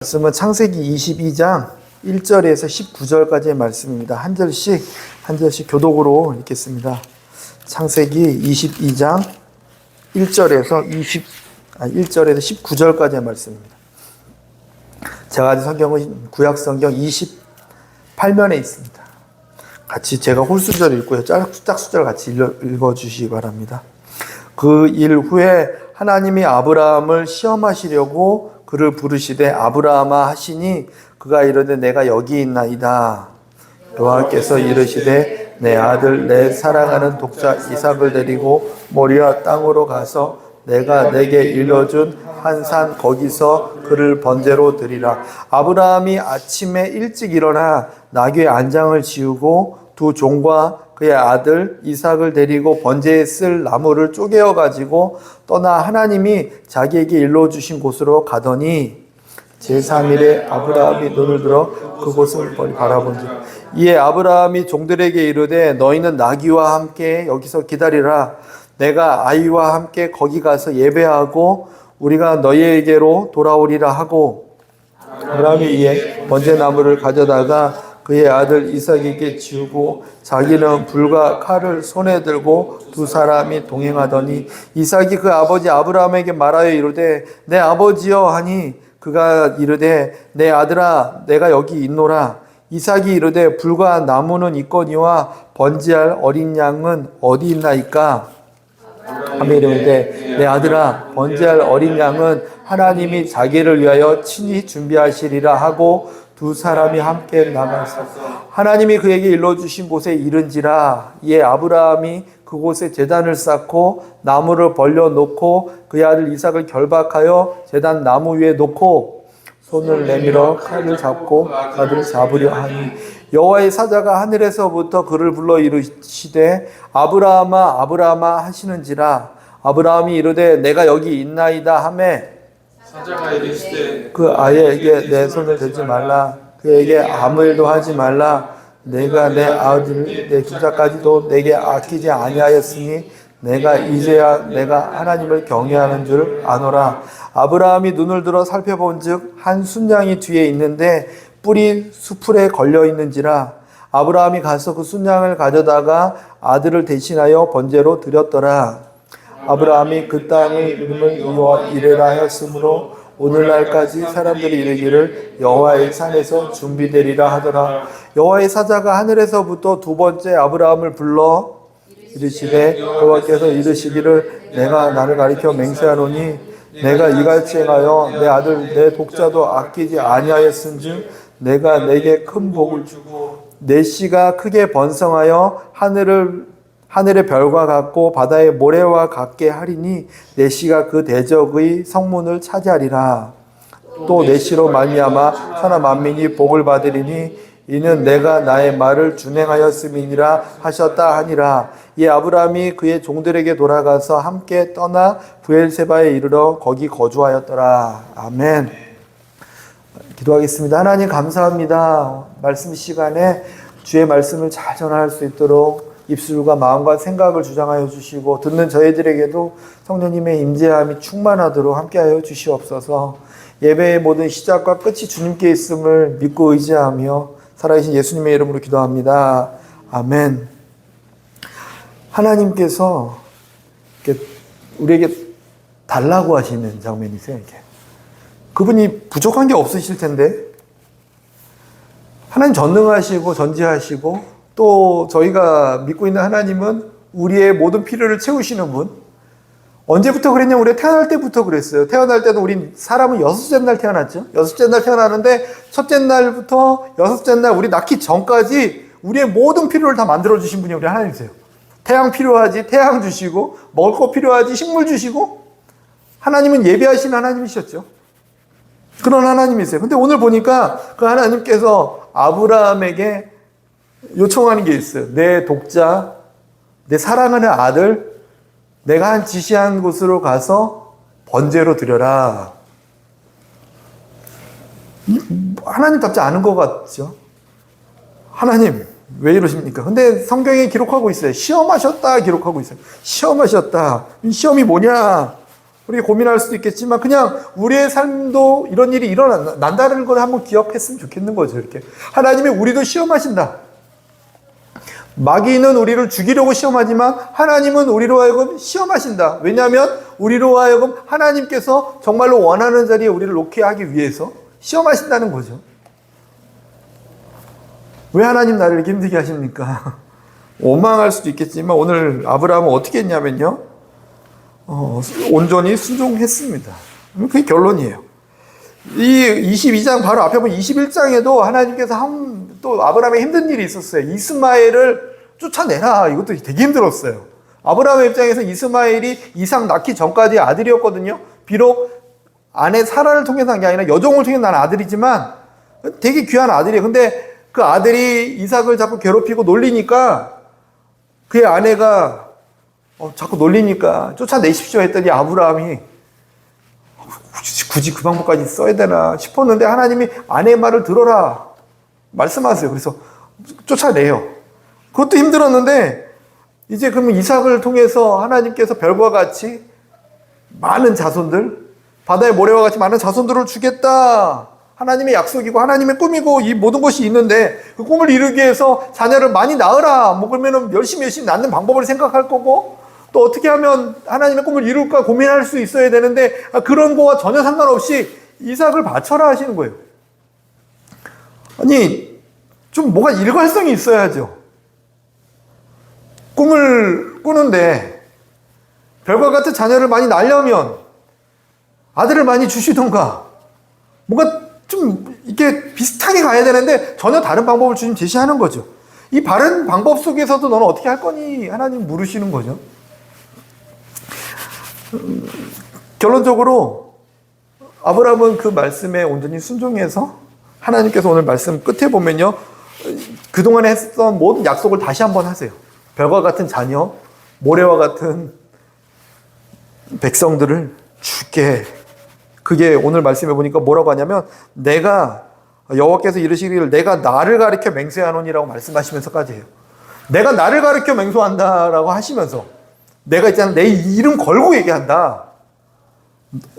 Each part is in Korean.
말씀은 창세기 22장 1절에서 19절까지의 말씀입니다. 한 절씩 교독으로 읽겠습니다. 창세기 22장 1절에서 19절까지의 말씀입니다. 제가 가진 성경은 구약 성경 28면에 있습니다. 같이 제가 홀수절 읽고요. 짝수절 같이 읽어주시기 바랍니다. 그 일 후에 하나님이 아브라함을 시험하시려고 그를 부르시되 아브라함아 하시니 그가 이르되 내가 여기 있나이다. 여호와께서 이르시되 내 아들 내 사랑하는 독자 이삭을 데리고 모리아 땅으로 가서 내가 내게 일러준 한 산 거기서 그를 번제로 드리라. 아브라함이 아침에 일찍 일어나 나귀의 안장을 지우고 두 종과 그의 아들 이삭을 데리고 번제에 쓸 나무를 쪼개어 가지고 떠나 하나님이 자기에게 일러주신 곳으로 가더니 제3일에 아브라함이 눈을 들어 그곳을 바라본즉 이에 아브라함이 종들에게 이르되 너희는 나귀와 함께 여기서 기다리라. 내가 아이와 함께 거기 가서 예배하고 우리가 너희에게로 돌아오리라 하고 아브라함이 이에 번제 나무를 가져다가 그의 아들 이삭에게 지우고 자기는 불과 칼을 손에 들고 두 사람이 동행하더니 이삭이 그 아버지 아브라함에게 말하여 이르되 내 아버지여 하니 그가 이르되 내 아들아 내가 여기 있노라. 이삭이 이르되 불과 나무는 있거니와 번제할 어린 양은 어디 있나이까? 아브라함이 이르되 내 아들아 번제할 어린 양은 하나님이 자기를 위하여 친히 준비하시리라 하고 두 사람이 함께 나가서 하나님이 그에게 일러주신 곳에 이른지라. 이에 아브라함이 그곳에 제단을 쌓고 나무를 벌려놓고 그의 아들 이삭을 결박하여 제단 나무 위에 놓고 손을 내밀어 칼을 잡고 그를 잡으려 하니 여호와의 사자가 하늘에서부터 그를 불러 이르시되 아브라함아 아브라함아 하시는지라. 아브라함이 이르되 내가 여기 있나이다 하매 사자가 이르시되 그 아이에게 내 손을 대지 말라. 그에게 아무 일도 하지 말라. 내가 내 아들 내 기자까지도 내게 아끼지 아니하였으니 내가 이제야 내가 하나님을 경외하는 줄 아노라. 아브라함이 눈을 들어 살펴본즉 한 순양이 뒤에 있는데 뿔이 수풀에 걸려 있는지라. 아브라함이 가서 그 순양을 가져다가 아들을 대신하여 번제로 드렸더라. 아브라함이 그 땅의 이름을 이레라 하였으므로 오늘날까지 사람들이 이르기를 여호와의 산에서 준비되리라 하더라. 여호와의 사자가 하늘에서부터 두 번째 아브라함을 불러 이르시되 여호와께서 이르시기를 내가 나를 가리켜 맹세하노니 내가 이같이 행하여 내 아들 내 독자도 아끼지 아니하였은즉 내가 내게 큰 복을 주고 내 씨가 크게 번성하여 하늘의 별과 같고 바다의 모래와 같게 하리니 내 씨가 그 대적의 성문을 차지하리라. 또 내 씨로 말미암아 천하 만민이 복을 받으리니 이는 내가 나의 말을 준행하였음이니라 하셨다 하니라. 이 아브라함이 그의 종들에게 돌아가서 함께 떠나 브엘세바에 이르러 거기 거주하였더라. 아멘. 기도하겠습니다. 하나님 감사합니다. 말씀 시간에 주의 말씀을 잘 전할 수 있도록 입술과 마음과 생각을 주장하여 주시고 듣는 저희들에게도 성령님의 임재함이 충만하도록 함께하여 주시옵소서. 예배의 모든 시작과 끝이 주님께 있음을 믿고 의지하며 살아계신 예수님의 이름으로 기도합니다. 아멘. 하나님께서 우리에게 달라고 하시는 장면이세요. 이게. 그분이 부족한 게 없으실 텐데 하나님 전능하시고 전지하시고 또 저희가 믿고 있는 하나님은 우리의 모든 필요를 채우시는 분. 언제부터 그랬냐면 우리가 태어날 때부터 그랬어요. 태어날 때도 우린 사람은 여섯째 날 태어났죠. 여섯째 날 태어나는데 첫째 날부터 여섯째 날 우리 낳기 전까지 우리의 모든 필요를 다 만들어주신 분이 우리 하나님이세요. 태양 필요하지 태양 주시고 먹을 거 필요하지 식물 주시고 하나님은 예배하시는 하나님이셨죠. 그런 하나님이세요. 근데 오늘 보니까 그 하나님께서 아브라함에게 요청하는 게 있어요. 내 독자, 내 사랑하는 아들, 내가 한 지시한 곳으로 가서 번제로 드려라. 하나님답지 않은 것 같죠? 하나님, 왜 이러십니까? 근데 성경에 기록하고 있어요. 시험하셨다 기록하고 있어요. 시험하셨다. 시험이 뭐냐? 우리 고민할 수도 있겠지만 그냥 우리의 삶도 이런 일이 일어난다는 걸 한번 기억했으면 좋겠는 거죠. 이렇게 하나님이 우리도 시험하신다. 마귀는 우리를 죽이려고 시험하지만 하나님은 우리로 하여금 시험하신다. 왜냐하면 우리로 하여금 하나님께서 정말로 원하는 자리에 우리를 놓게 하기 위해서 시험하신다는 거죠. 왜 하나님 나를 이렇게 힘들게 하십니까? 원망할 수도 있겠지만 오늘 아브라함은 어떻게 했냐면요. 온전히 순종했습니다. 그게 결론이에요. 이 22장 바로 앞에 보면 21장에도 하나님께서 또 아브라함에 힘든 일이 있었어요. 이스마엘을 쫓아내라. 이것도 되게 힘들었어요. 아브라함의 입장에서 이스마엘이 이삭 낳기 전까지 아들이었거든요. 비록 아내 사라를 통해서 한 게 아니라 여종을 통해서 난 아들이지만 되게 귀한 아들이에요. 근데 그 아들이 이삭을 자꾸 괴롭히고 놀리니까 그의 아내가 자꾸 놀리니까 쫓아내십시오 했더니 아브라함이 굳이 그 방법까지 써야 되나 싶었는데 하나님이 아내의 말을 들어라 말씀하세요. 그래서 쫓아내요. 그것도 힘들었는데 이제 그러면 이삭을 통해서 하나님께서 별과 같이 많은 자손들, 바다의 모래와 같이 많은 자손들을 주겠다. 하나님의 약속이고 하나님의 꿈이고 이 모든 것이 있는데 그 꿈을 이루기 위해서 자녀를 많이 낳으라. 뭐 그러면 열심히 낳는 방법을 생각할 거고 또 어떻게 하면 하나님의 꿈을 이룰까 고민할 수 있어야 되는데 그런 거와 전혀 상관없이 이삭을 바쳐라 하시는 거예요. 아니 좀 뭐가 일관성이 있어야죠. 꿈을 꾸는데 별과 같은 자녀를 많이 낳으려면 아들을 많이 주시던가 뭔가 좀 이렇게 비슷하게 가야 되는데 전혀 다른 방법을 주님 제시하는 거죠. 이 바른 방법 속에서도 너는 어떻게 할 거니? 하나님 물으시는 거죠. 결론적으로 아브라함은 그 말씀에 온전히 순종해서 하나님께서 오늘 말씀 끝에 보면요. 그동안에 했던 모든 약속을 다시 한번 하세요. 별과 같은 자녀, 모래와 같은 백성들을 줄게. 그게 오늘 말씀해 보니까 뭐라고 하냐면 내가 여호와께서 이르시기를 내가 나를 가리켜 맹세하노니라고 말씀하시면서까지 해요. 내가 나를 가리켜 맹세한다라고 하시면서 내가 있잖아 내 이름 걸고 얘기한다.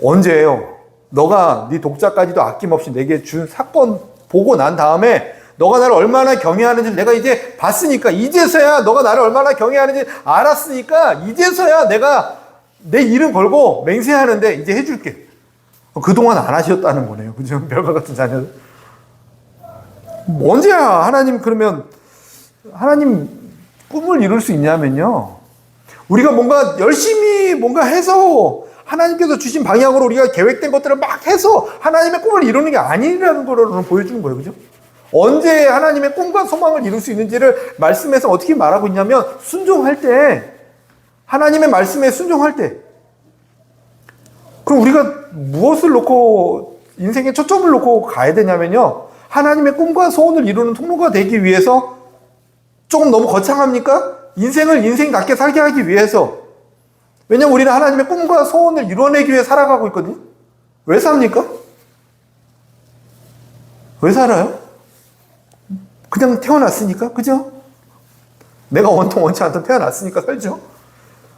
언제예요? 너가 네 독자까지도 아낌없이 내게 준 사건 보고 난 다음에 너가 나를 얼마나 경외하는지 내가 이제 봤으니까 이제서야 너가 나를 얼마나 경외하는지 알았으니까 이제서야 내가 내 이름 걸고 맹세하는데 이제 해줄게. 그동안 안 하셨다는 거네요. 그죠? 별과 같은 자녀들. 언제야 하나님 그러면 하나님 꿈을 이룰 수 있냐면요. 우리가 뭔가 열심히 뭔가 해서 하나님께서 주신 방향으로 우리가 계획된 것들을 막 해서 하나님의 꿈을 이루는 게 아니라는 걸 보여주는 거예요. 그죠? 언제 하나님의 꿈과 소망을 이룰 수 있는지를 말씀에서 어떻게 말하고 있냐면 순종할 때 하나님의 말씀에 순종할 때 그럼 우리가 무엇을 놓고 인생에 초점을 놓고 가야 되냐면요. 하나님의 꿈과 소원을 이루는 통로가 되기 위해서 조금 너무 거창합니까? 인생을 인생답게 살게 하기 위해서. 왜냐면 우리는 하나님의 꿈과 소원을 이뤄내기 위해 살아가고 있거든요. 왜 삽니까? 왜 살아요? 그냥 태어났으니까, 그죠? 내가 원통 원치 않던 태어났으니까 살죠.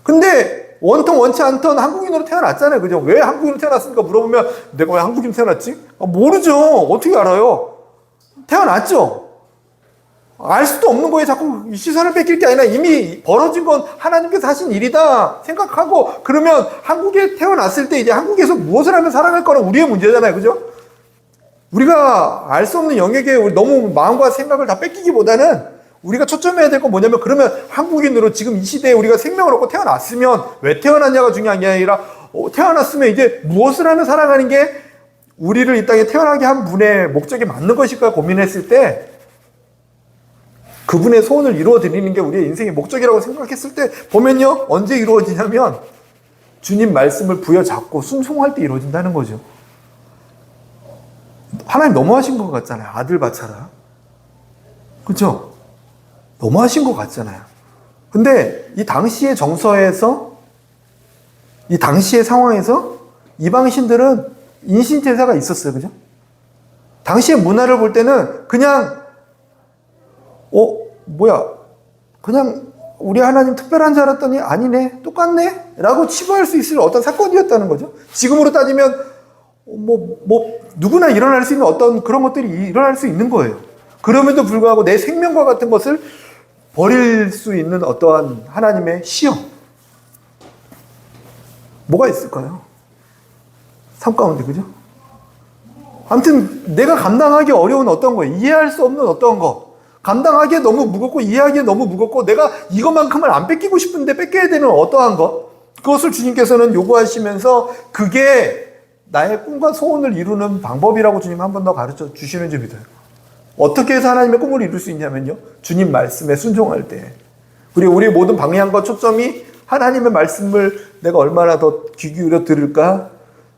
근데 원통 원치 않던 한국인으로 태어났잖아요. 그죠? 왜 한국인으로 태어났습니까? 물어보면 내가 왜 한국인 태어났지? 모르죠. 어떻게 알아요? 태어났죠. 알 수도 없는 거예요. 자꾸 시선을 뺏길 게 아니라 이미 벌어진 건 하나님께서 하신 일이다 생각하고 그러면 한국에 태어났을 때 이제 한국에서 무엇을 하면 살아갈 거는 우리의 문제잖아요. 그죠? 우리가 알 수 없는 영역에 너무 마음과 생각을 다 뺏기기보다는 우리가 초점해야 될 건 뭐냐면 그러면 한국인으로 지금 이 시대에 우리가 생명을 얻고 태어났으면 왜 태어났냐가 중요한 게 아니라 태어났으면 이제 무엇을 하며 살아가는 게 우리를 이 땅에 태어나게 한 분의 목적에 맞는 것일까 고민했을 때 그분의 소원을 이루어 드리는 게 우리의 인생의 목적이라고 생각했을 때 보면요. 언제 이루어지냐면 주님 말씀을 부여잡고 순종할 때 이루어진다는 거죠. 하나님 너무하신 것 같잖아요. 아들 바쳐라. 그렇죠? 너무하신 것 같잖아요. 근데 이 당시의 정서에서 이 당시의 상황에서 이방신들은 인신제사가 있었어요. 그죠? 당시의 문화를 볼 때는 그냥 그냥 우리 하나님 특별한 줄 알았더니 아니네, 똑같네 라고 치부할 수 있을 어떤 사건이었다는 거죠. 지금으로 따지면 누구나 일어날 수 있는 어떤 그런 것들이 일어날 수 있는 거예요. 그럼에도 불구하고 내 생명과 같은 것을 버릴 수 있는 어떠한 하나님의 시험, 뭐가 있을까요? 삶 가운데, 그죠? 아무튼 내가 감당하기 어려운 어떤 거, 이해할 수 없는 어떤 거, 감당하기에 너무 무겁고 이해하기에 너무 무겁고 내가 이것만큼을 안 뺏기고 싶은데 뺏겨야 되는 어떠한 것, 그것을 주님께서는 요구하시면서 그게 나의 꿈과 소원을 이루는 방법이라고 주님 한 번 더 가르쳐 주시는 줄 믿어요. 어떻게 해서 하나님의 꿈을 이룰 수 있냐면요, 주님 말씀에 순종할 때, 우리의 모든 방향과 초점이 하나님의 말씀을 내가 얼마나 더 귀 기울여 들을까,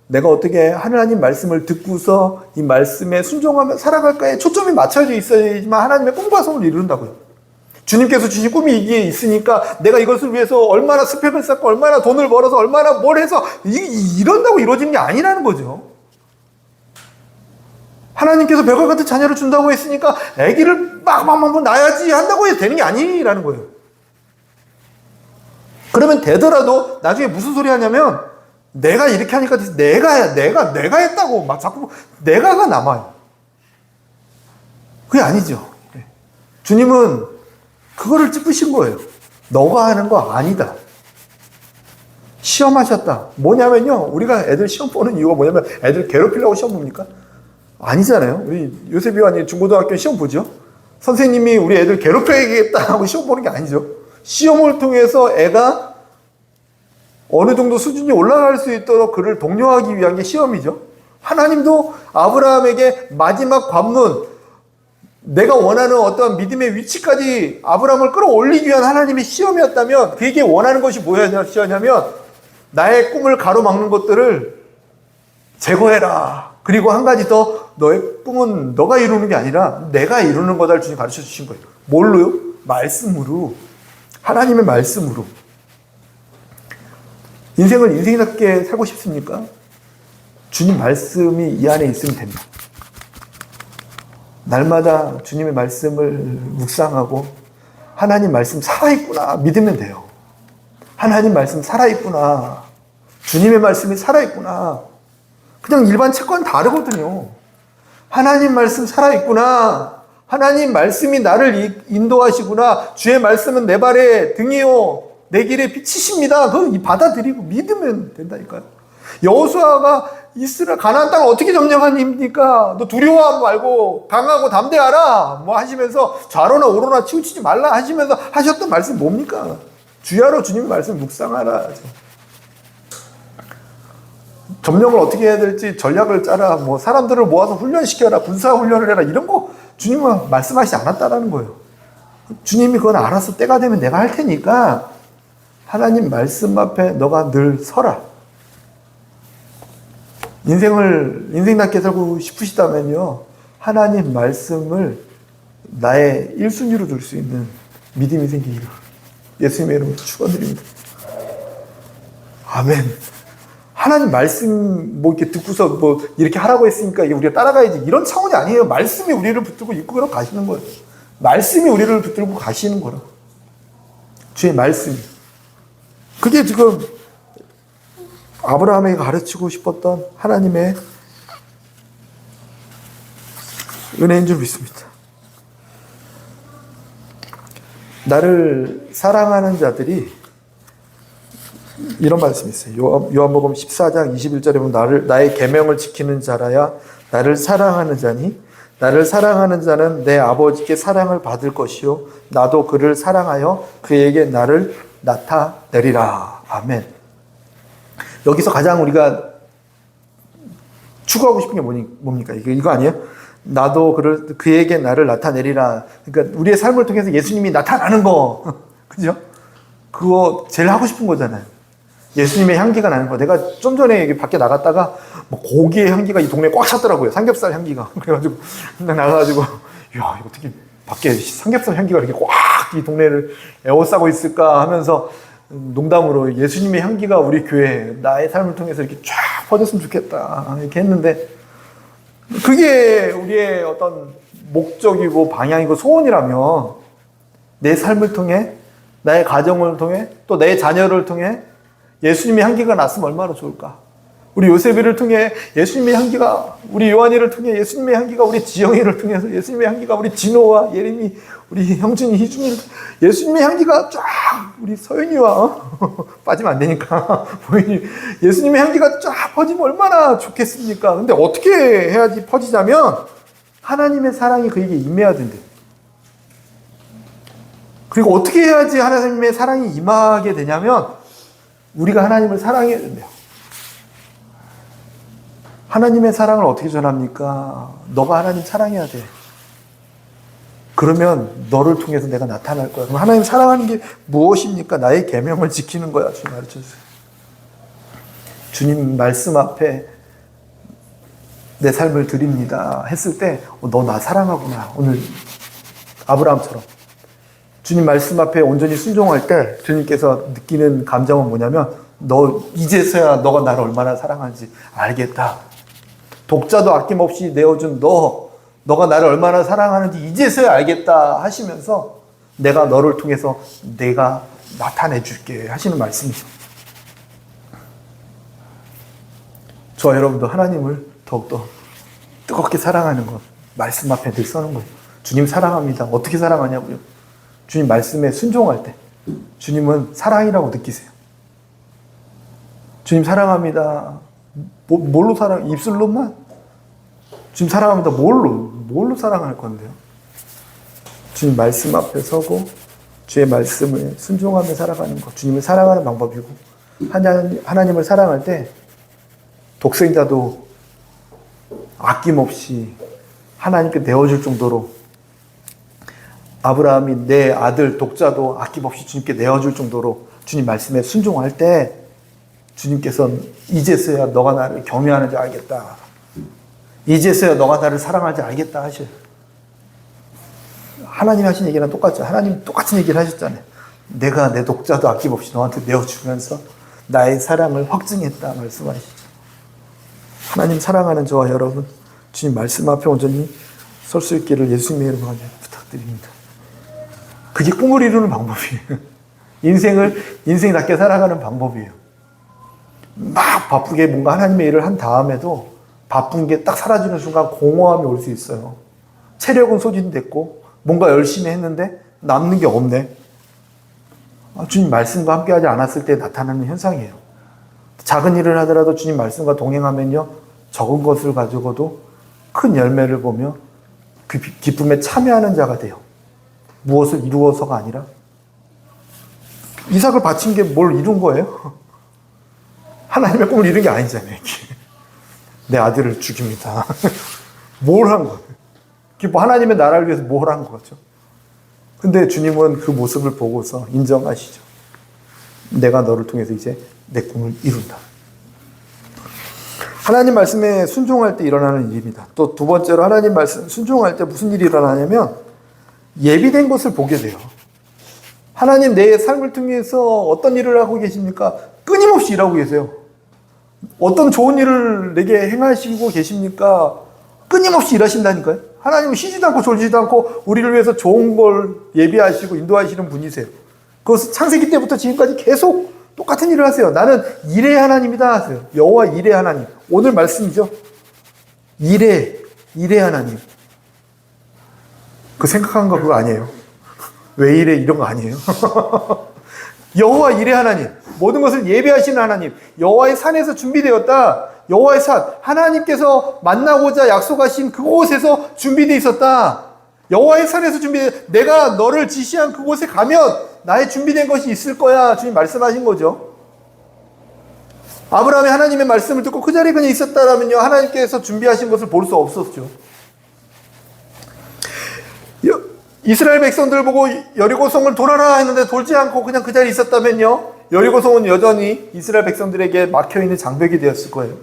내가 어떻게 하나님 말씀을 듣고서 이 말씀에 순종하며 살아갈까에 초점이 맞춰져 있어야지만 하나님의 꿈과 소원을 이룬다고요. 주님께서 주신 꿈이 이게 있으니까 내가 이것을 위해서 얼마나 스펙을 쌓고 얼마나 돈을 벌어서 얼마나 뭘 해서 이런다고 이루어지는 게 아니라는 거죠. 하나님께서 별과 같은 자녀를 준다고 했으니까 아기를 막 낳아야지 한다고 해서 되는 게 아니라는 거예요. 그러면 되더라도 나중에 무슨 소리 하냐면 내가 이렇게 하니까 내가 했다고 막 자꾸 내가가 남아요. 그게 아니죠. 주님은 그거를 찝으신 거예요. 너가 하는 거 아니다. 시험하셨다. 뭐냐면요, 우리가 애들 시험 보는 이유가 뭐냐면 애들 괴롭히려고 시험 봅니까? 아니잖아요. 우리 요셉 요한이 중고등학교 시험 보죠. 선생님이 우리 애들 괴롭혀야겠다 하고 시험 보는 게 아니죠. 시험을 통해서 애가 어느 정도 수준이 올라갈 수 있도록 그를 독려하기 위한 게 시험이죠. 하나님도 아브라함에게 마지막 관문, 내가 원하는 어떤 믿음의 위치까지 아브라함을 끌어올리기 위한 하나님의 시험이었다면 그에게 원하는 것이 뭐였냐면 나의 꿈을 가로막는 것들을 제거해라. 그리고 한 가지 더, 너의 꿈은 너가 이루는 게 아니라 내가 이루는 거다를 주님 가르쳐 주신 거예요. 뭘로요? 말씀으로. 하나님의 말씀으로. 인생을 인생답게 살고 싶습니까? 주님 말씀이 이 안에 있으면 됩니다. 날마다 주님의 말씀을 묵상하고 하나님 말씀 살아있구나 믿으면 돼요. 하나님 말씀 살아있구나. 주님의 말씀이 살아있구나. 그냥 일반 책과는 다르거든요. 하나님 말씀 살아있구나. 하나님 말씀이 나를 인도하시구나. 주의 말씀은 내 발의 등이요 내 길의 빛이십니다. 그걸 받아들이고 믿으면 된다니까요. 여호수아가 이스라엘 가나안 땅을 어떻게 점령하니까 너 두려워하지 말고 강하고 담대하라 뭐 하시면서 좌로나 우로나 치우치지 말라 하시면서 하셨던 말씀 뭡니까? 주야로 주님의 말씀 묵상하라. 점령을 어떻게 해야 될지 전략을 짜라, 뭐 사람들을 모아서 훈련시켜라, 군사 훈련을 해라, 이런 거 주님은 말씀하시지 않았다라는 거예요. 주님이 그건 알아서 때가 되면 내가 할 테니까 하나님 말씀 앞에 너가 늘 서라. 인생답게 살고 싶으시다면요, 하나님 말씀을 나의 1순위로 둘 수 있는 믿음이 생기기를 예수님의 이름으로 축원드립니다. 아멘. 하나님 말씀 뭐 이렇게 듣고서 뭐 이렇게 하라고 했으니까 우리가 따라가야지, 이런 차원이 아니에요. 말씀이 우리를 붙들고 이끌어 가시는 거예요. 말씀이 우리를 붙들고 가시는 거라. 주의 말씀이. 그게 지금 아브라함에게 가르치고 싶었던 하나님의 은혜인 줄 믿습니다. 나를 사랑하는 자들이, 이런 말씀이 있어요. 요한복음 14장 21절에 보면 나의 계명을 지키는 자라야 나를 사랑하는 자니 나를 사랑하는 자는 내 아버지께 사랑을 받을 것이요 나도 그를 사랑하여 그에게 나를 나타내리라. 아멘. 여기서 가장 우리가 추구하고 싶은 게 뭡니까? 이거 아니에요? 나도 그에게 나를 나타내리라. 그러니까 우리의 삶을 통해서 예수님이 나타나는 거. 그죠? 그거 제일 하고 싶은 거잖아요. 예수님의 향기가 나는 거. 내가 좀 전에 밖에 나갔다가 뭐 고기의 향기가 이 동네에 꽉 찼더라고요. 삼겹살 향기가. 그래가지고 나가가지고 야, 이거 어떻게 밖에 삼겹살 향기가 이렇게 꽉 이 동네를 에워싸고 있을까 하면서 농담으로 예수님의 향기가 우리 교회에 나의 삶을 통해서 이렇게 쫙 퍼졌으면 좋겠다 이렇게 했는데, 그게 우리의 어떤 목적이고 방향이고 소원이라면 내 삶을 통해 나의 가정을 통해 또 내 자녀를 통해 예수님의 향기가 났으면 얼마나 좋을까. 우리 요셉이를 통해 예수님의 향기가, 우리 요한이를 통해 예수님의 향기가, 우리 지영이를 통해서 예수님의 향기가, 우리 진호와 예림이, 우리 형준이, 희준이, 예수님의 향기가 쫙, 우리 서윤이와 빠지면 안 되니까 보이니 예수님의 향기가 쫙 퍼지면 얼마나 좋겠습니까? 근데 어떻게 해야지 퍼지자면 하나님의 사랑이 그에게 임해야 된대요. 그리고 어떻게 해야지 하나님의 사랑이 임하게 되냐면 우리가 하나님을 사랑해야 된대요. 하나님의 사랑을 어떻게 전합니까? 너가 하나님 사랑해야 돼. 그러면 너를 통해서 내가 나타날 거야. 그럼 하나님 사랑하는 게 무엇입니까? 나의 계명을 지키는 거야. 주님 가르쳐주세요. 주님 말씀 앞에 내 삶을 드립니다 했을 때 너 나 사랑하구나. 오늘 아브라함처럼 주님 말씀 앞에 온전히 순종할 때 주님께서 느끼는 감정은 뭐냐면 너 이제서야 너가 나를 얼마나 사랑하는지 알겠다. 독자도 아낌없이 내어준 너가 나를 얼마나 사랑하는지 이제서야 알겠다 하시면서 내가 너를 통해서 내가 나타내 줄게 하시는 말씀이죠. 저와 여러분도 하나님을 더욱더 뜨겁게 사랑하는 것, 말씀 앞에 늘 서는 거예요. 주님 사랑합니다. 어떻게 사랑하냐고요? 주님 말씀에 순종할 때 주님은 사랑이라고 느끼세요. 주님 사랑합니다. 뭘로 사랑? 입술로만? 주님 사랑합니다. 뭘로 사랑할 건데요? 주님 말씀 앞에 서고 주의 말씀을 순종하며 살아가는 것, 주님을 사랑하는 방법이고 하나님을 사랑할 때 독생자도 아낌없이 하나님께 내어줄 정도로 아브라함이 내 아들 독자도 아낌없이 주님께 내어줄 정도로 주님 말씀에 순종할 때 주님께서 이제서야 너가 나를 경외하는지 알겠다. 이제서야 너가 나를 사랑하는지 알겠다 하셔요. 하나님 하신 얘기랑 똑같죠. 하나님 똑같은 얘기를 하셨잖아요. 내가 내 독자도 아낌없이 너한테 내어주면서 나의 사랑을 확증했다 말씀하시죠. 하나님 사랑하는 저와 여러분, 주님 말씀 앞에 온전히 설 수 있기를 예수님의 이름으로 부탁드립니다. 그게 꿈을 이루는 방법이에요. 인생답게 살아가는 방법이에요. 막 바쁘게 뭔가 하나님의 일을 한 다음에도 바쁜 게 딱 사라지는 순간 공허함이 올 수 있어요. 체력은 소진됐고 뭔가 열심히 했는데 남는 게 없네. 주님 말씀과 함께하지 않았을 때 나타나는 현상이에요. 작은 일을 하더라도 주님 말씀과 동행하면요, 적은 것을 가지고도 큰 열매를 보며 그 기쁨에 참여하는 자가 돼요. 무엇을 이루어서가 아니라. 이삭을 바친 게 뭘 이룬 거예요? 하나님의 꿈을 이룬 게 아니잖아요. 내 아들을 죽입니다. 뭘 한 거예요? 하나님의 나라를 위해서 뭘 한 거죠? 근데 주님은 그 모습을 보고서 인정하시죠. 내가 너를 통해서 이제 내 꿈을 이룬다. 하나님 말씀에 순종할 때 일어나는 일입니다. 또 두 번째로 하나님 말씀 순종할 때 무슨 일이 일어나냐면 예비된 것을 보게 돼요. 하나님 내 삶을 통해서 어떤 일을 하고 계십니까? 끊임없이 일하고 계세요. 어떤 좋은 일을 내게 행하시고 계십니까? 끊임없이 일하신다니까요. 하나님은 쉬지도 않고 졸지도 않고 우리를 위해서 좋은 걸 예비하시고 인도하시는 분이세요. 그것은 창세기 때부터 지금까지 계속 똑같은 일을 하세요. 나는 일의 하나님이다 하세요. 여호와 일의 하나님. 오늘 말씀이죠. 일의 하나님. 그 생각한 거 그거 아니에요. 왜 이래 이런 거 아니에요. 여호와 일의 하나님. 모든 것을 예비하시는 하나님. 여호와의 산에서 준비되었다. 여호와의 산. 하나님께서 만나고자 약속하신 그곳에서 준비되어 있었다. 여호와의 산에서 내가 너를 지시한 그곳에 가면 나의 준비된 것이 있을 거야. 주님 말씀하신 거죠. 아브라함이 하나님의 말씀을 듣고 그 자리에 그냥 있었다라면요, 하나님께서 준비하신 것을 볼 수 없었죠. 이스라엘 백성들 보고 여리고성을 돌아라 했는데 돌지 않고 그냥 그 자리에 있었다면요, 여리고성은 여전히 이스라엘 백성들에게 막혀있는 장벽이 되었을 거예요.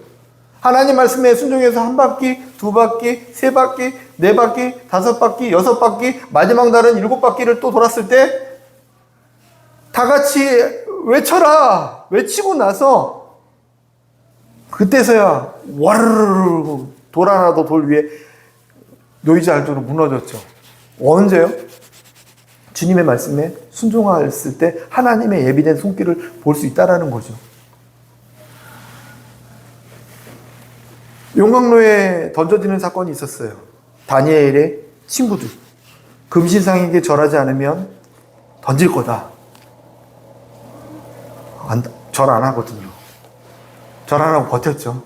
하나님 말씀에 순종해서 한 바퀴, 두 바퀴, 세 바퀴, 네 바퀴, 다섯 바퀴, 여섯 바퀴, 마지막 날은 일곱 바퀴를 또 돌았을 때 다 같이 외쳐라! 외치고 나서 그때서야 와르르르 돌 하나도 돌 위에 놓이지 않도록 무너졌죠. 언제요? 주님의 말씀에 순종했을 때 하나님의 예비된 손길을 볼 수 있다라는 거죠. 용광로에 던져지는 사건이 있었어요. 다니엘의 친구들. 금신상에게 절하지 않으면 던질 거다. 절 안 하거든요. 절 안 하고 버텼죠.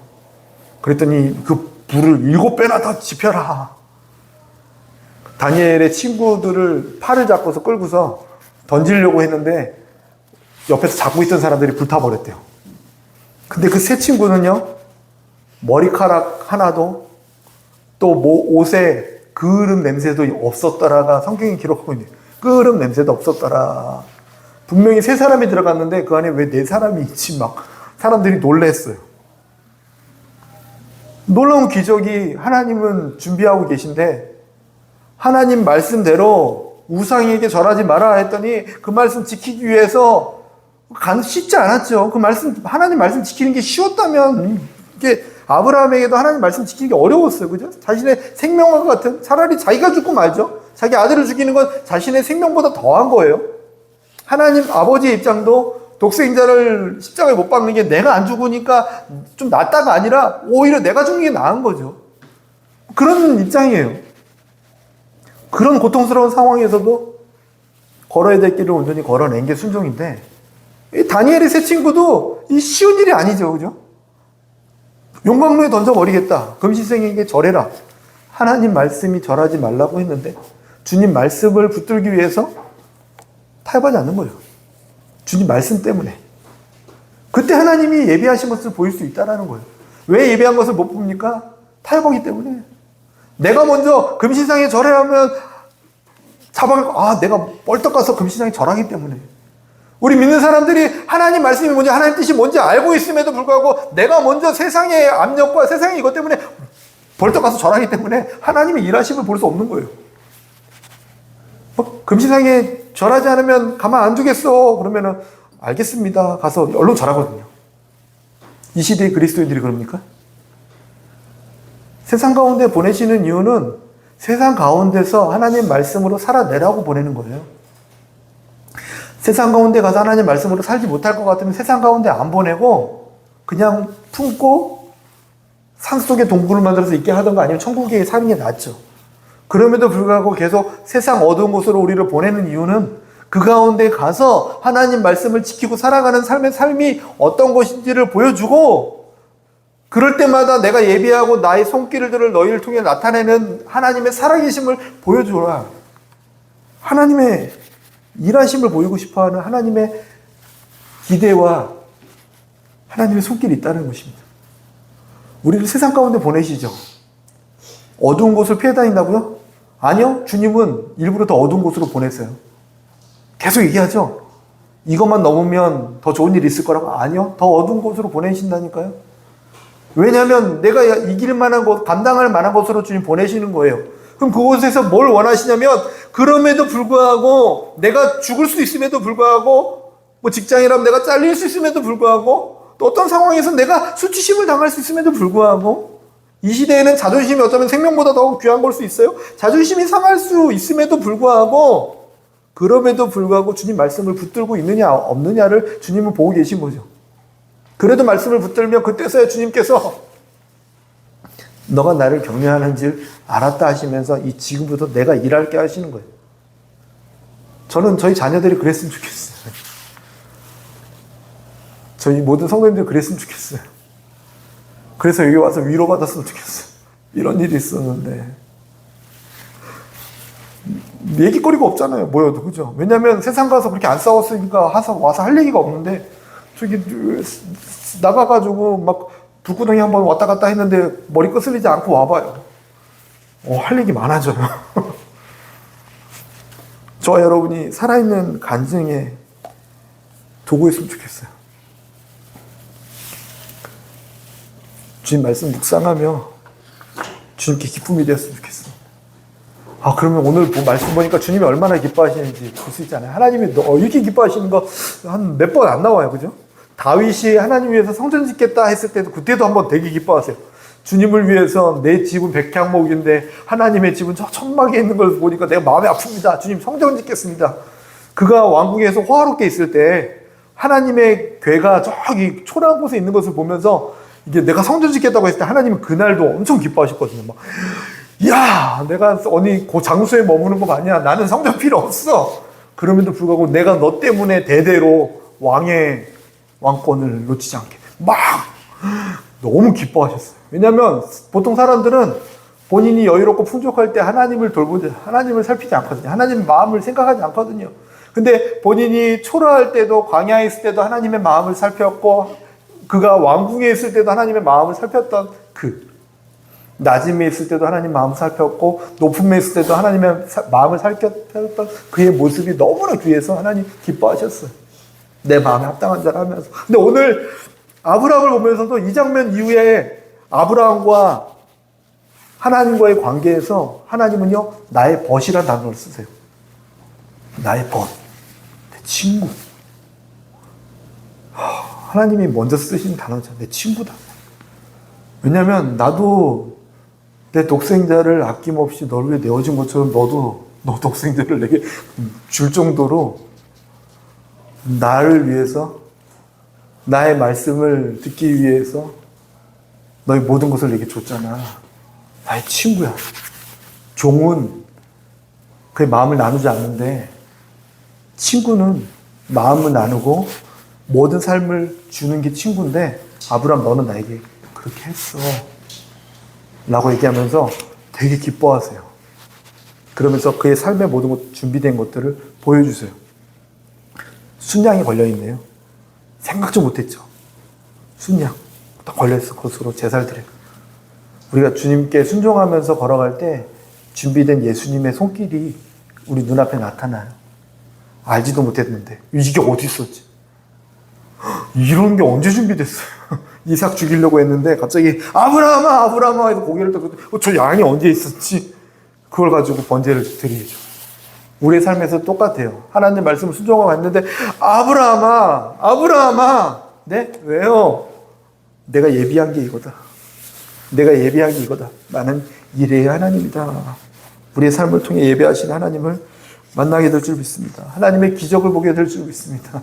그랬더니 그 불을 7배나 더 지펴라. 다니엘의 친구들을 팔을 잡고서 끌고서 던지려고 했는데 옆에서 잡고 있던 사람들이 불타버렸대요. 근데 그 세 친구는요, 머리카락 하나도 또 옷에 그을음 냄새도 없었더라가 성경이 기록하고 있네요. 그을음 냄새도 없었더라. 분명히 세 사람이 들어갔는데 그 안에 왜 네 사람이 있지? 막 사람들이 놀랬어요. 놀라운 기적이 하나님은 준비하고 계신데 하나님 말씀대로 우상에게 절하지 마라 했더니 그 말씀 지키기 위해서 쉽지 않았죠. 그 말씀, 하나님 말씀 지키는 게 쉬웠다면 이게 아브라함에게도 하나님 말씀 지키는 게 어려웠어요. 그죠? 자신의 생명과 같은, 차라리 자기가 죽고 말죠. 자기 아들을 죽이는 건 자신의 생명보다 더한 거예요. 하나님 아버지의 입장도 독생자를 십자가에 못 박는 게 내가 안 죽으니까 좀 낫다가 아니라 오히려 내가 죽는 게 나은 거죠. 그런 입장이에요. 그런 고통스러운 상황에서도 걸어야 될 길을 온전히 걸어낸 게 순종인데, 이 다니엘의 세 친구도 이 쉬운 일이 아니죠. 그죠? 용광로에 던져버리겠다. 금시생에게 절해라. 하나님 말씀이 절하지 말라고 했는데 주님 말씀을 붙들기 위해서 타협하지 않는 거예요. 주님 말씀 때문에. 그때 하나님이 예비하신 것을 보일 수 있다는 거예요. 왜 예비한 것을 못 봅니까? 타협하기 때문에. 내가 먼저 금신상에 절하면 내가 벌떡 가서 금신상에 절하기 때문에. 우리 믿는 사람들이 하나님 말씀이 뭔지, 하나님 뜻이 뭔지 알고 있음에도 불구하고 내가 먼저 세상의 압력과 세상의 이것 때문에 벌떡 가서 절하기 때문에 하나님의 일하심을 볼 수 없는 거예요. 금신상에 절하지 않으면 가만 안 두겠어. 그러면은 알겠습니다. 가서 얼른 절하거든요. 이 시대의 그리스도인들이 그럽니까? 세상 가운데 보내시는 이유는 세상 가운데서 하나님 말씀으로 살아내라고 보내는 거예요. 세상 가운데 가서 하나님 말씀으로 살지 못할 것 같으면 세상 가운데 안 보내고 그냥 품고 산속에 동굴을 만들어서 있게 하던가 아니면 천국에 사는 게 낫죠. 그럼에도 불구하고 계속 세상 어두운 곳으로 우리를 보내는 이유는 그 가운데 가서 하나님 말씀을 지키고 살아가는 삶이 어떤 것인지를 보여주고, 그럴 때마다 내가 예비하고 나의 손길을 너희를 통해 나타내는 하나님의 살아계심을 보여주라. 하나님의 일하심을 보이고 싶어하는 하나님의 기대와 하나님의 손길이 있다는 것입니다. 우리를 세상 가운데 보내시죠. 어두운 곳을 피해 다닌다고요? 아니요. 주님은 일부러 더 어두운 곳으로 보내세요. 계속 얘기하죠. 이것만 넘으면 더 좋은 일이 있을 거라고. 아니요. 더 어두운 곳으로 보내신다니까요. 왜냐하면 내가 이길 만한 곳, 감당할 만한 곳으로 주님 보내시는 거예요. 그럼 그곳에서 뭘 원하시냐면, 그럼에도 불구하고 내가 죽을 수 있음에도 불구하고, 뭐 직장이라면 내가 잘릴 수 있음에도 불구하고, 또 어떤 상황에서 내가 수치심을 당할 수 있음에도 불구하고, 이 시대에는 자존심이 어쩌면 생명보다 더 귀한 걸 수 있어요. 자존심이 상할 수 있음에도 불구하고, 그럼에도 불구하고 주님 말씀을 붙들고 있느냐 없느냐를 주님은 보고 계신 거죠. 그래도 말씀을 붙들면 그때서야 주님께서 너가 나를 격려하는 줄 알았다 하시면서 이 지금부터 내가 일할게 하시는 거예요. 저는 저희 자녀들이 그랬으면 좋겠어요. 저희 모든 성도님들이 그랬으면 좋겠어요. 그래서 여기 와서 위로받았으면 좋겠어요. 이런 일이 있었는데. 얘기거리가 없잖아요. 모여도. 그죠? 왜냐면 세상 가서 그렇게 안 싸웠으니까 와서 할 얘기가 없는데, 저기 나가가지고 막 불구덩이 한번 왔다 갔다 했는데 머리 거슬리지 않고 와봐요. 할 얘기 많아져요. 저와 여러분이 살아있는 간증의 도구였으면 좋겠어요. 주님 말씀 묵상하며 주님께 기쁨이 되었으면 좋겠어요. 그러면 오늘 말씀 보니까 주님이 얼마나 기뻐하시는지 볼 수 있잖아요. 하나님이 이렇게 기뻐하시는 거 한 몇 번 안 나와요. 그죠? 다윗이 하나님 위해서 성전 짓겠다 했을 때도 그때도 한번 되게 기뻐하세요. 주님을 위해서 내 집은 백향목인데 하나님의 집은 저 천막에 있는 걸 보니까 내가 마음이 아픕니다. 주님 성전 짓겠습니다. 그가 왕궁에서 호화롭게 있을 때 하나님의 괴가 저기 초라한 곳에 있는 것을 보면서 이게 내가 성전 짓겠다고 했을 때 하나님은 그날도 엄청 기뻐하셨거든요. 막, 야, 내가 어디 그 장소에 머무는 거 아니야. 나는 성전 필요 없어. 그럼에도 불구하고 내가 너 때문에 대대로 왕의 왕권을 놓치지 않게 막 너무 기뻐하셨어요. 왜냐하면 보통 사람들은 본인이 여유롭고 풍족할 때 하나님을 돌보지, 하나님을 살피지 않거든요. 하나님 마음을 생각하지 않거든요. 근데 본인이 초라할 때도, 광야에 있을 때도 하나님의 마음을 살폈고, 그가 왕궁에 있을 때도 하나님의 마음을 살폈던 낮음에 있을 때도 하나님 마음을 살폈고, 높음에 있을 때도 하나님의 마음을 살폈던 그의 모습이 너무나 귀해서 하나님 기뻐하셨어요. 내 마음에 합당한 자를 하면서. 근데 오늘 아브라함을 보면서도 이 장면 이후에 아브라함과 하나님과의 관계에서 하나님은요, 나의 벗이라는 단어를 쓰세요. 나의 벗. 내 친구. 하나님이 먼저 쓰신 단어죠. 내 친구다. 왜냐면 나도 내 독생자를 아낌없이 너를 위해 내어준 것처럼 너도 너 독생자를 내게 줄 정도로 나를 위해서, 나의 말씀을 듣기 위해서 너의 모든 것을 내게 줬잖아. 나의 친구야. 종은 그의 마음을 나누지 않는데 친구는 마음을 나누고 모든 삶을 주는 게 친구인데, 아브라함 너는 나에게 그렇게 했어 라고 얘기하면서 되게 기뻐하세요. 그러면서 그의 삶의 모든 것, 준비된 것들을 보여주세요. 순양이 걸려있네요. 생각도 못했죠. 순양 딱 걸려있어. 그것으로 제사를 드려요. 우리가 주님께 순종하면서 걸어갈 때 준비된 예수님의 손길이 우리 눈앞에 나타나요. 알지도 못했는데 이게 어디 있었지? 이런 게 언제 준비됐어요? 이삭 죽이려고 했는데 갑자기 아브라함아 아브라함아 해서 고개를 들고 저 양이 언제 있었지? 그걸 가지고 번제를 드리죠. 우리의 삶에서 똑같아요. 하나님 말씀을 순종하고 왔는데 아브라함아 아브라함아 네? 왜요? 내가 예비한 게 이거다. 내가 예비한 게 이거다. 나는 이래의 하나님이다. 우리의 삶을 통해 예배하신 하나님을 만나게 될 줄 믿습니다. 하나님의 기적을 보게 될 줄 믿습니다.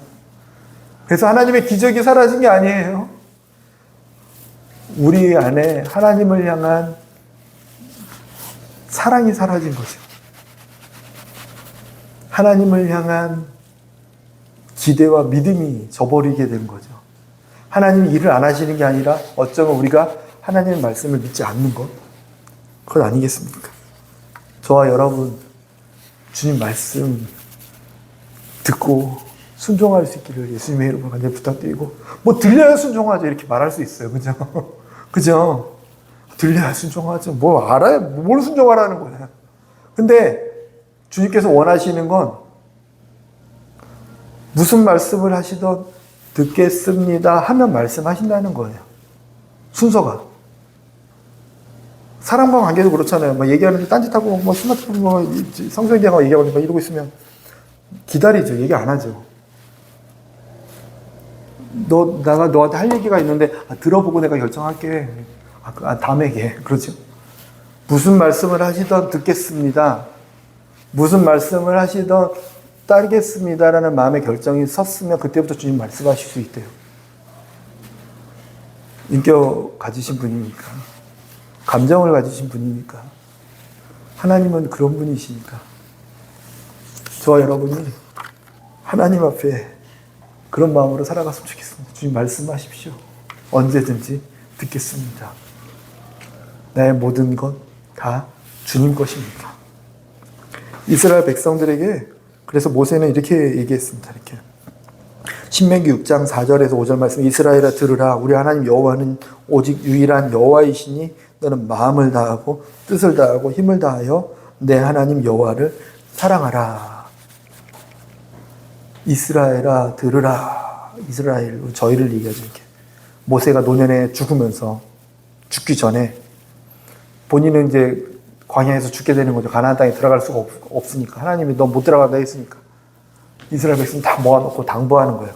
그래서 하나님의 기적이 사라진 게 아니에요. 우리 안에 하나님을 향한 사랑이 사라진 거죠. 하나님을 향한 기대와 믿음이 저버리게 된 거죠. 하나님이 일을 안 하시는 게 아니라 어쩌면 우리가 하나님의 말씀을 믿지 않는 것, 그건 아니겠습니까? 저와 여러분 주님 말씀 듣고 순종할 수 있기를 예수님의 이름으로 간절히 부탁드리고, 뭐 들려야 순종하죠 이렇게 말할 수 있어요. 그죠? 그죠? 들려야 순종하죠. 뭐 알아야 뭘 순종하라는 거예요. 근데 주님께서 원하시는 건 무슨 말씀을 하시던 듣겠습니다 하면 말씀하신다는 거예요. 순서가. 사람과 관계도 그렇잖아요. 뭐 얘기하는데 딴짓하고 뭐 스마트폰 뭐 성서 얘기하고 얘기하고 이러고 있으면 기다리죠. 얘기 안 하죠. 내가 너한테 할 얘기가 있는데 들어보고 내가 결정할게. 다음에 얘기해. 그렇죠. 무슨 말씀을 하시던 듣겠습니다. 무슨 말씀을 하시던 따르겠습니다라는 마음의 결정이 섰으면 그때부터 주님 말씀하실 수 있대요. 인격 가지신 분이니까. 감정을 가지신 분이니까. 하나님은 그런 분이시니까. 저와 여러분이 하나님 앞에 그런 마음으로 살아갔으면 좋겠습니다. 주님 말씀하십시오. 언제든지 듣겠습니다. 나의 모든 것 다 주님 것입니다. 이스라엘 백성들에게 그래서 모세는 이렇게 얘기했습니다. 이렇게 신명기 6장 4절에서 5절 말씀, 이스라엘아 들으라. 우리 하나님 여호와는 오직 유일한 여호와이시니 너는 마음을 다하고 뜻을 다하고 힘을 다하여 내 하나님 여호와를 사랑하라. 이스라엘아 들으라. 이스라엘, 저희를 얘기하죠. 이렇게 모세가 노년에 죽으면서, 죽기 전에 본인은 이제 광야에서 죽게 되는 거죠. 가나안 땅에 들어갈 수가 없으니까. 하나님이 너 못 들어간다 했으니까 이스라엘 백성 다 모아놓고 당부하는 거예요.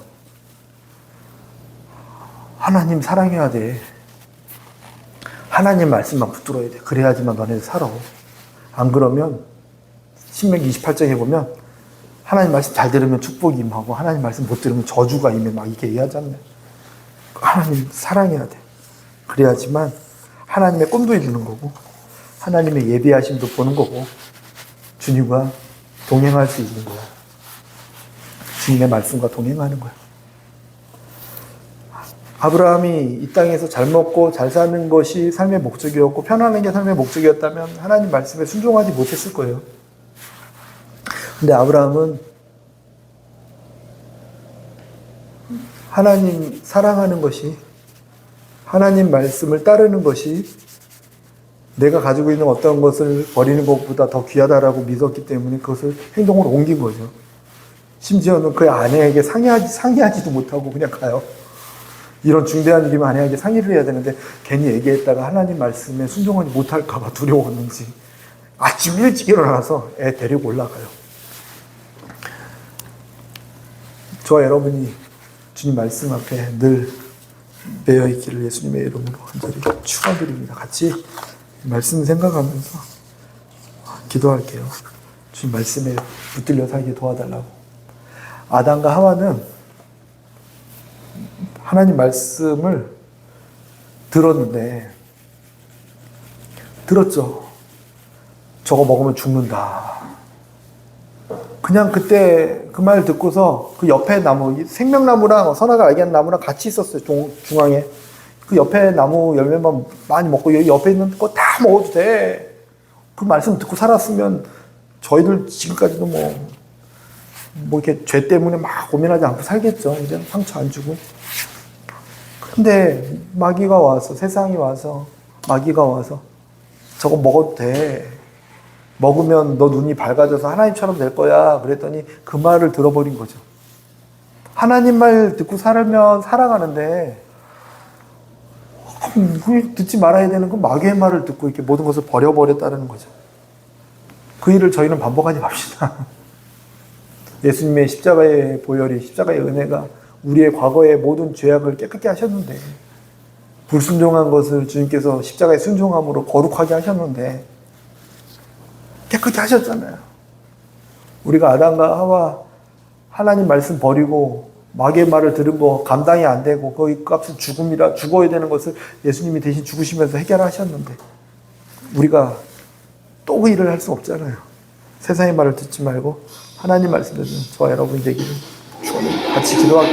하나님 사랑해야 돼. 하나님 말씀만 붙들어야 돼. 그래야지만 너네들 살아. 안 그러면 신명기 28장에 보면 하나님 말씀 잘 들으면 축복이 임하고 하나님 말씀 못 들으면 저주가 임해 막 이렇게 얘기하잖아요. 하나님 사랑해야 돼. 그래야지만 하나님의 꿈도 이루는 거고 하나님의 예비하심도 보는 거고 주님과 동행할 수 있는 거야. 주님의 말씀과 동행하는 거야. 아브라함이 이 땅에서 잘 먹고 잘 사는 것이 삶의 목적이었고 편안한 게 삶의 목적이었다면 하나님 말씀에 순종하지 못했을 거예요. 근데 아브라함은 하나님 사랑하는 것이 하나님 말씀을 따르는 것이 내가 가지고 있는 어떤 것을 버리는 것보다 더 귀하다라고 믿었기 때문에 그것을 행동으로 옮긴 거죠. 심지어는 그 아내에게 상의하지도 못하고 그냥 가요. 이런 중대한 일이면 아내에게 상의를 해야 되는데 괜히 얘기했다가 하나님 말씀에 순종하지 못할까 봐 두려웠는지 아침 일찍 일어나서 애 데리고 올라가요. 저와 여러분이 주님 말씀 앞에 늘 매여 있기를 예수님의 이름으로 간절히 축원드립니다. 같이 말씀 생각하면서 기도할게요. 주님 말씀에 붙들려 살게 도와달라고. 아담과 하와는 하나님 말씀을 들었죠. 저거 먹으면 죽는다. 그냥 그때 그 말 듣고서 그 옆에 나무, 생명나무랑 선악을 알게 하는 나무랑 같이 있었어요. 중앙에. 그 옆에 나무 열매만 많이 먹고 여기 옆에 있는 거 다 먹어도 돼. 그 말씀 듣고 살았으면 저희들 지금까지도 뭐 이렇게 죄 때문에 막 고민하지 않고 살겠죠. 이제 상처 안 주고. 근데 마귀가 와서, 세상이 와서, 마귀가 와서 저거 먹어도 돼. 먹으면 너 눈이 밝아져서 하나님처럼 될 거야. 그랬더니 그 말을 들어버린 거죠. 하나님 말 듣고 살면 살아가는데 듣지 말아야 되는 그 마귀의 말을 듣고 이렇게 모든 것을 버려버렸다는 거죠. 그 일을 저희는 반복하지 맙시다. 예수님의 십자가의 보혈이, 십자가의 은혜가 우리의 과거의 모든 죄악을 깨끗게 하셨는데 불순종한 것을 주님께서 십자가의 순종함으로 거룩하게 하셨는데 깨끗게 하셨잖아요. 우리가 아담과 하와 하나님 말씀 버리고 마귀의 말을 들은 거 감당이 안 되고 그 값은 죽음이라 죽어야 되는 것을 예수님이 대신 죽으시면서 해결하셨는데 우리가 또 그 일을 할 수 없잖아요. 세상의 말을 듣지 말고 하나님 말씀 듣는 저와 여러분 되기를 축원합니다. 같이 기도할게요.